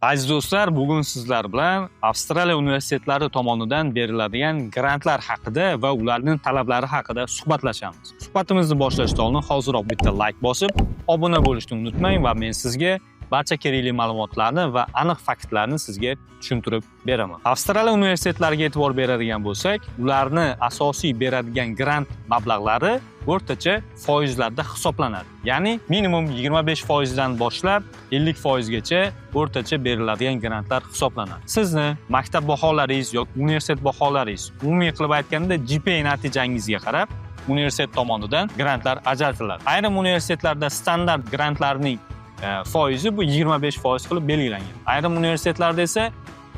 Aziz do'stlar, bugun sizlar bilan Avstraliya universitetlari tomonidan beriladigan grantlar haqida va ularning talablari haqida suhbatlashamiz. Suhbatimizni boshlashdan oldin hoziroq bitta like bosib, obuna bo'lishni unutmang va men sizga barcha kerakli ma'lumotlarni va aniq faktlarni sizga tushuntirib beraman. Avstraliya universitetlariga e'tibor beradigan bo'lsak, ularni asosiy beradigan grant mablag'lari o'rtacha foizlarda hisoblanadi. Ya'ni minimum 25% dan boshlab 50% gacha o'rtacha beriladigan grantlar hisoblanadi. Sizni maktab baholaringiz yoki universitet baholaringiz, umumiy qilib aytganda GPA natijangizga qarab universitet tomonidan grantlar ajratiladi. Ayrim universitetlarda standart grantlarning foizi bu 25% qilib belgilangan. Ayrim universitetlarda esa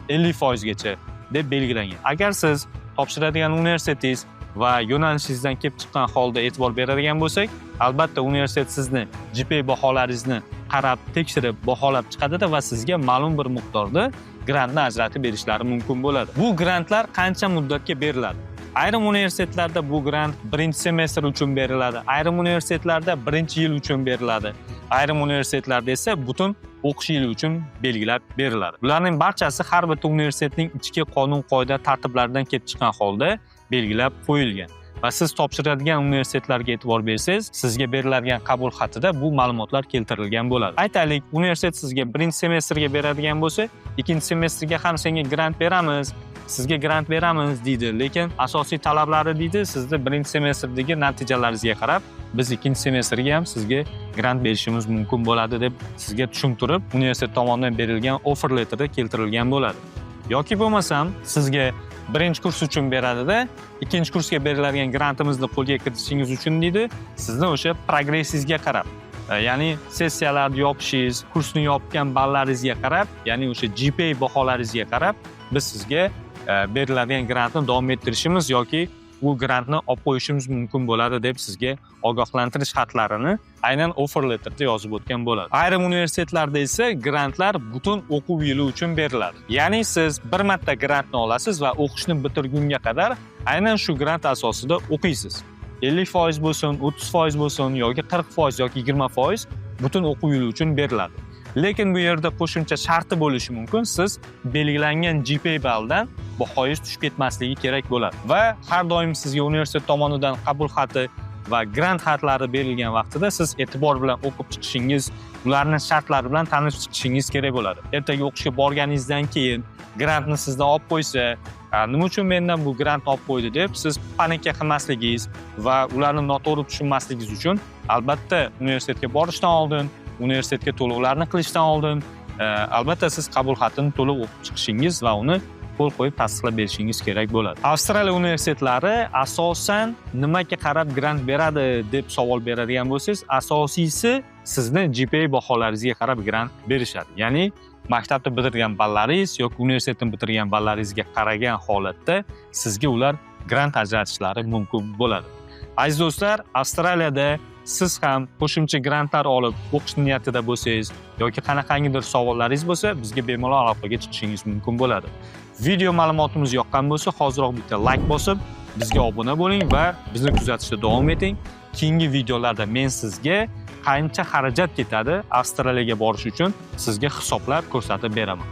50% gacha deb belgilangan. Agar siz topshiradigan universitetingiz va yo'nalishingizdan kelib chiqqan holda e'tibor beradigan bo'lsak, albatta universitet sizni GPA baholaringizni qarab, tekshirib, baholab chiqadida va sizga ma'lum bir miqdorda grantni ajratib berishlari mumkin bo'ladi. Bu grantlar qancha muddatga beriladi? Ayrim universitetlarda bu grant birinchi semestr uchun beriladi, ayrim universitetlarda birinchi yil uchun beriladi, ayrim universitetlarda esa butun o'qish yili uchun belgilab beriladi. Ularning barchasi har bitta universitetning ichki qonun-qoida tartiblaridan kelib chiqqan holda belgilab qo'yilgan. Va siz topshiradigan universitetlarga e'tibor bersangiz, sizga beriladigan qabul xatida bu ma'lumotlar keltirilgan bo'ladi. Aytaylik, universitet sizga birinchi semestrga beradigan bo'lsa, ikkinchi semestrga ham senga grant beramiz, sizga grant beramiz deydi, lekin asosiy talablari deydi, sizni birinchi semestrdagi natijalaringizga qarab, biz ikkinchi semestrga ham sizga grant berishimiz mumkin bo'ladi deb sizga tushuntirib, universitet tomonidan berilgan offer letterda keltirilgan bo'ladi. Yoki bo'lmasam, sizga birinchi kurs uchun beradida, ikkinchi kursga beriladigan grantimizni qo'lga kiritishingiz uchun deydi, sizni o'sha progressingizga qarab, ya'ni sessiyalarni yopishingiz, kursni yopgan ballaringizga qarab, ya'ni o'sha GPA baholaringizga qarab, biz sizga beriladigan grantni davom ettirishimiz yoki u grantni olib qo'yishimiz mumkin bo'ladi deb sizga ogohlantirish xatlarini aynan offer letterda yozib o'tgan bo'ladi. Ayrim universitetlarda esa grantlar butun o'quv yili uchun beriladi. Ya'ni siz bir marta grantni olasiz va o'qishni bitirgunga qadar aynan shu grant asosida o'qiysiz. 50% bo'lsin, 30% bo'lsin yoki 40% yoki 20% butun o'quv yili uchun beriladi. Lekin bu yerda qo'shimcha sharti bo'lishi mumkin. Siz belgilangan GPA balldan bahoyingiz tushib ketmasligi kerak bo'ladi. Va har doim sizga universitet tomonidan qabul xati va grant xatlari berilgan vaqtida siz e'tibor bilan o'qib chiqishingiz, ularning shartlari bilan tanishib chiqishingiz kerak bo'ladi. Ertaga o'qishga borganingizdan keyin grantni sizdan olib qo'ysa, nima uchun mendan bu grant olib qo'ydi deb siz panika qilmasligingiz va ularni noto'g'ri tushunmasligingiz uchun albatta universitetga borishdan oldin, universitetga to'lovlarni qilishdan oldin albatta siz qabul xatini to'liq o'qib chiqishingiz va uni qo'l qo'yib tasdiqlab berishingiz kerak bo'ladi. Avstraliya universitetlari asosan nimaga qarab grant beradi deb savol beradigan bo'lsangiz, asosiysi sizni GPA baholaringizga qarab grant berishadi. Ya'ni maktabni bitirgan ballaringiz yoki universitetni bitirgan ballaringizga qaragan holatda sizga ular grant ajratishlari mumkin bo'ladi. Aziz do'stlar, Avstraliyada siz ham qo'shimcha grantlar olib o'qish niyatida bo'lsangiz yoki qanaqangidir savollaringiz bo'lsa, bizga bemalol aloqaga chiqishingiz mumkin bo'ladi. Video ma'lumotimiz yoqqan bo'lsa, hoziroq bitta like bosib, bizga obuna bo'ling va bizni kuzatishda davom eting. Keyingi videolarda men sizga qancha xarajat ketadi Avstraliyaga borish uchun sizga hisoblab ko'rsatib beraman.